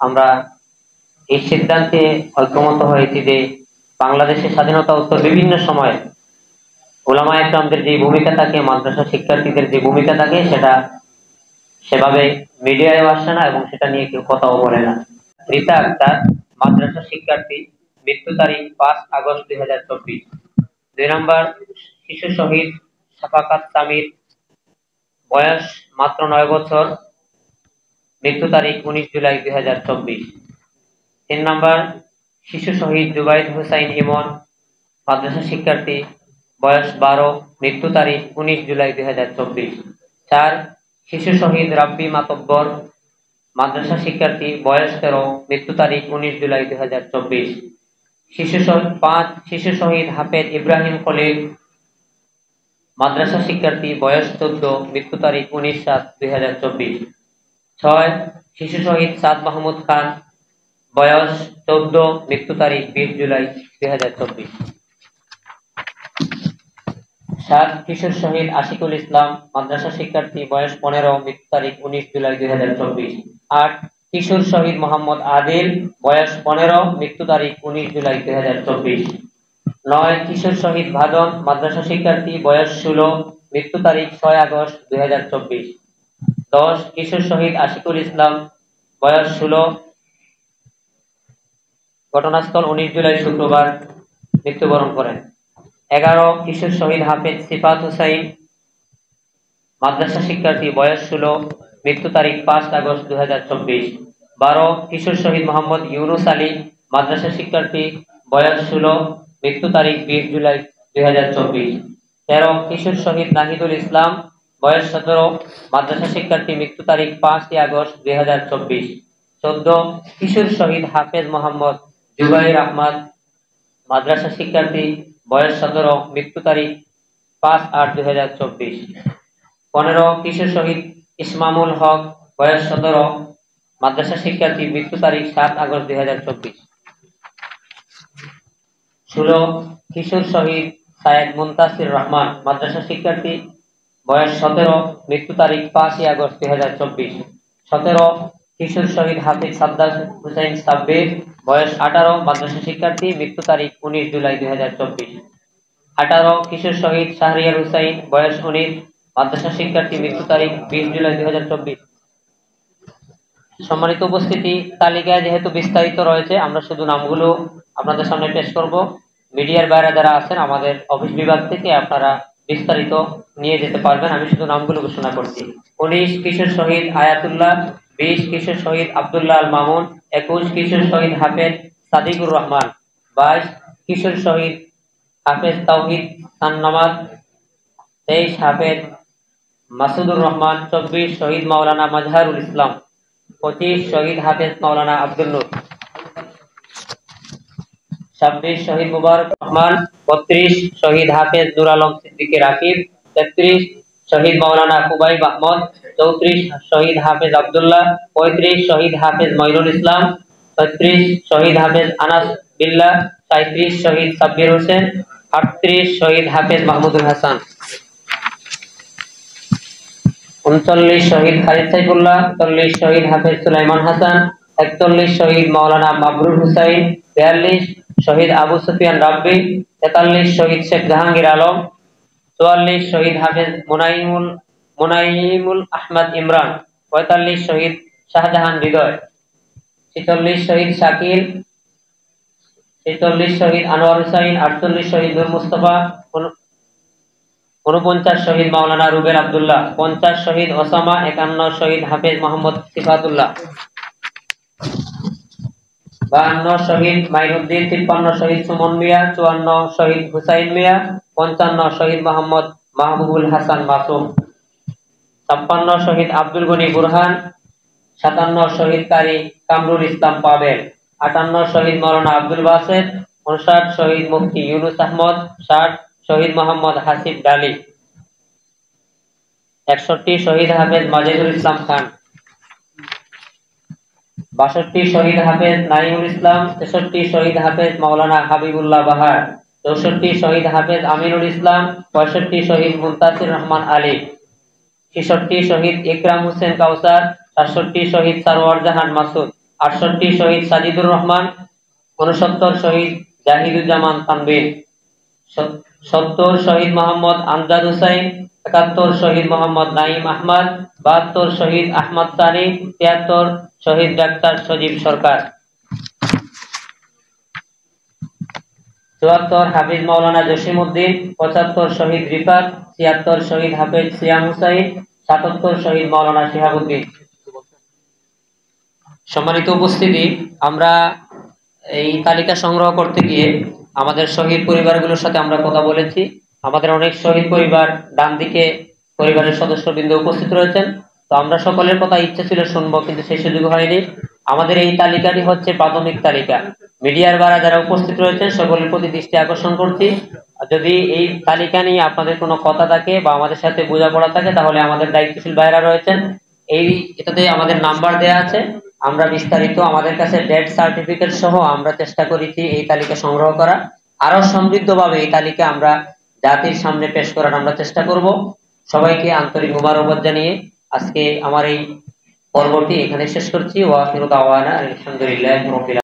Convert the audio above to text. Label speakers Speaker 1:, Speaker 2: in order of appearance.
Speaker 1: আমরা এই সিদ্ধান্তে ঐকমত্য হয়েছি যে বাংলাদেশের স্বাধীনতা উত্তর বিভিন্ন সময় উলামায়ে কেরামদের যে ভূমিকা থাকে, মাদ্রাসা শিক্ষার্থীদের যে ভূমিকা থাকে, সেটা সেভাবে মিডিয়ায় আসে না এবং সেটা নিয়ে কেউ কথাও বলে না। রিতা আক্তার, মাদ্রাসা শিক্ষার্থী, মৃত্যু তারিখ 5 আগস্ট 2024। 2 নম্বর, শিশু শহীদ শাফাকাত তামির, বয়স মাত্র 9 বছর, মৃত্যু তারিখ 19 জুলাই 2024। 3 নম্বর, শিশু শহীদ জুবাইদ হুসাইন ইমন, মাদ্রাসা শিক্ষার্থী, বয়স 12, মৃত্যু তারিখ 19 জুলাই 2024। 4, শিশু শহীদ রাব্বি মাতব্বর, মাদ্রাসা শিক্ষার্থী, বয়স 13, মৃত্যু তারিখ 19 জুলাই 2024। 5, শিশু শহীদ হাফেজ ইব্রাহিম খলিল, মাদ্রাসা শিক্ষার্থী, বয়স 14, মৃত্যু তারিখ 19/7/2024। 6, শিশু শহীদ সাদ মাহমুদ খান, বয়স 14, মৃত্যু তারিখ 20 জুলাই 2024। 7, কিশোর শহীদ আশিকুল ইসলাম, মাদ্রাসা শিক্ষার্থী, বয়স 15, মৃত্যু তারিখ 19 জুলাই 2024। 8, কিশোর শহীদ মোহাম্মদ আদিল, বয়স 15, মৃত্যু তারিখ 19 জুলাই 2024। 9, কিশোর শহীদ ভাদন, মাদ্রাসা শিক্ষার্থী, বয়স 16, মৃত্যু তারিখ 6 আগস্ট 2024। 10, কিশোর শহীদ আশিকুল ইসলাম, বয়স 16, ঘটনাস্থল 19 জুলাই শুক্রবার, মৃত্যুবরণ করেন। 11, কিশোর শহীদ হাফেজ সিফাত হুসাইন, মাদ্রাসা শিক্ষার্থী, বয়স 16, মৃত্যু তারিখ 5 আগস্ট 2024। 12, কিশোর শহীদ মোহাম্মদ ইউনুস আলী, মাদ্রাসা শিক্ষার্থী, বয়স 16, মৃত্যু তারিখ 20 জুলাই 2024। 13, কিশোর শহীদ নাহিদুল ইসলাম, বয়স 17, মাদ্রাসা শিক্ষার্থী, মৃত্যু তারিখ 5 আগস্ট 2024। 14, কিশোর শহীদ হাফেজ মোহাম্মদ জুবাইর আহমদ, মাদ্রাসা শিক্ষার্থী, বয়স 17, মৃত্যু তারিখ 5/8/2024। 15, কিশোর শহীদ ইসমামুল হক, বয়স 17, মাদ্রাসা শিক্ষার্থী, মৃত্যু তারিখ 7 আগস্ট 2024। 16, কিশোর শহীদ সায়েদ মুনতাসির রহমান, মাদ্রাসা শিক্ষার্থী, বয়স 17, মৃত্যু তারিখ 5 আগস্ট 2024। 17, কিশোর শহীদ হাফিজ সাদ্দাত হুসাইন সাব্বির, বয়স 18, মাদ্রাসা শিক্ষার্থী, মৃত্যু তারিখ 19 জুলাই 2024। 18, কিশোর শহীদ শাহরিয়ার হুসাইন, বয়স 19, মাদ্রাসা শিক্ষার্থী, মৃত্যু তারিখ 20 জুলাই 2024। সম্মানিত উপস্থিতি, তালিকায় যেহেতু বিস্তারিত রয়েছে, আমরা শুধু নামগুলো আপনাদের সামনে পেশ করব। মিডিয়ার বাইরে যারা আছেন, আমাদের অফিস বিভাগ থেকে আপনারা বিস্তারিত নিয়ে যেতে পারবেন। আমি শুধু নামগুলো ঘোষণা করছি। 19, কিশোর শহীদ আয়াতুল্লাহ, 20, কিশোর শহীদ আব্দুল্লাহ আল মামুন, 21, কিশোর শহীদ হাফেজ সাদিকুর রহমান, 22, কিশোর শহীদ হাফেজ তাওহিদ সান্নামাদ, 23, হাফেজ মাসুদুর রহমান, 24, শহীদ মাওলানা মাজহারুল ইসলাম, 25, শহীদ হাফেজ মাওলানা আব্দুল নূর, 26, শহীদ মুবারক রহমান, 32, শহীদ হাফেজ নুর আলম সিদ্দিকী রাকিব, 33, শহীদ মাওলানা কুবাইব আহমদ, 34, শহীদ হাফেজ আব্দুল্লাহ, 35, শহীদ হাফেজ মঈনুল ইসলাম, 36, শহীদ হাফেজ আনাস বিল্লাহ, 37, শহীদ সাব্বির হোসেন, 38, শহীদ হাফেজ মাহমুদুল হাসান, 39, শহীদ খালিদ সাইফুল্লাহ, 40, শহীদ হাফেজ সুলাইমান হাসান, 41, শহীদ মাওলানা মাবরুর হুসাইন, 42, শহীদ আবু সুফিয়ান রাব্বি, 43, শহীদ শেখ জাহাঙ্গীর আলম, 44, শহীদ হাফেজ মুনাইমুল আহমদ ইমরান, 45, শহীদ শাহজাহান হৃদয়, 46, শহীদ শাকিল, 46, শহীদ আনোয়ার হুসাইন, 48, শহীদ নূর মুস্তফা, 49, শহীদ মাওলানা রুবেল আব্দুল্লাহ, 50, শহীদ ওসামা, 51, শহীদ হাফেজ মোহাম্মদ সিফাতুল্লাহ, 52, শহীদ মাইনুদ্দিন, 53, শহীদ সুমন মিয়া, 54, শহীদ হুসাইন মিয়া, 55, শহীদ মোহাম্মদ মাহবুবুল হাসান মাসুম, 56, শহীদ আব্দুল গনি বুরহান, 57, শহীদ কারি কামরুল ইসলাম পাবেল, 58, শহীদ মাওলানা আব্দুল বাসেত, 59, শহীদ মুফতি ইউনুস আহমদ, 60, শহীদ মোহাম্মদ হাসিব ডালি, 61, শহীদ হাফেজ মাজেদুল ইসলাম খান, 62, শহীদ হাফেজ নাইমুল ইসলাম, 63, শহীদ হাফেজ মাওলানা হাবিবুল্লাহ বাহার, 64, শহীদ হাফেজ আমিনুল ইসলাম, 65, শহীদ মুনতাসির রহমান আলী, 66, শহীদ ইকরাম হোসেন কাউসার, 67, শহীদ সারোয়ার জাহান মাসুদ, 68 শহীদ সাজিদুর রহমান, 69 শহীদ জাহিদুজ্জামান তানভীর, 70 শহীদ মোহাম্মদ আমজাদ হুসাইন, 71 শহীদ মোহাম্মদ নাইম আহমদ, 72 শহীদ আহমদ সানি, 73 শহীদ ডাক্তার সজীব সরকার, 74 হাফিজ মাওলানা জসিম উদ্দিন, 75 শহীদ রিফাত, 76 শহীদ হাফেজ সিয়াম হুসাইন, 77 শহীদ মাওলানা শিহাবুদ্দিন। সম্মানিত উপস্থিতি, আমরা এই তালিকা সংগ্রহ করতে গিয়ে আমাদের শহীদ পরিবারগুলোর সাথে আমরা কথা বলেছি। আমাদের অনেক শহীদ পরিবার ডান দিকে পরিবারের সদস্যবৃন্দ উপস্থিত রয়েছেন। তো আমরা সকলের কথা ইচ্ছা ছিল শুনবো, কিন্তু সেই সুযোগ হয়নি। আমাদের এই তালিকাটি হচ্ছে প্রাথমিক তালিকা। মিডিয়ার দ্বারা যারা উপস্থিত রয়েছেন সকলের প্রতি দৃষ্টি আকর্ষণ করছি, যদি এই তালিকা নিয়ে আপনাদের কোনো কথা থাকে বা আমাদের সাথে বোঝাপড়া থাকে, তাহলে আমাদের দায়িত্বশীল ভাইরা রয়েছেন, এটাতে আমাদের নাম্বার দেয়া আছে। আমরা বিস্তারিত আমাদের কাছে ডেথ সার্টিফিকেট সহ আমরা চেষ্টা করেছি এই তালিকা সংগ্রহ করা, আরো সমৃদ্ধভাবে এই তালিকা আমরা জাতির সামনে পেশ করার আমরা চেষ্টা করব। সবাইকে আন্তরিক মোবারকবাদ জানিয়ে আজকে আমার এই পর্বটি এখানে শেষ করছি। ওয়া আখিরু দাওয়ানা আলহামদুলিল্লাহি রাব্বিল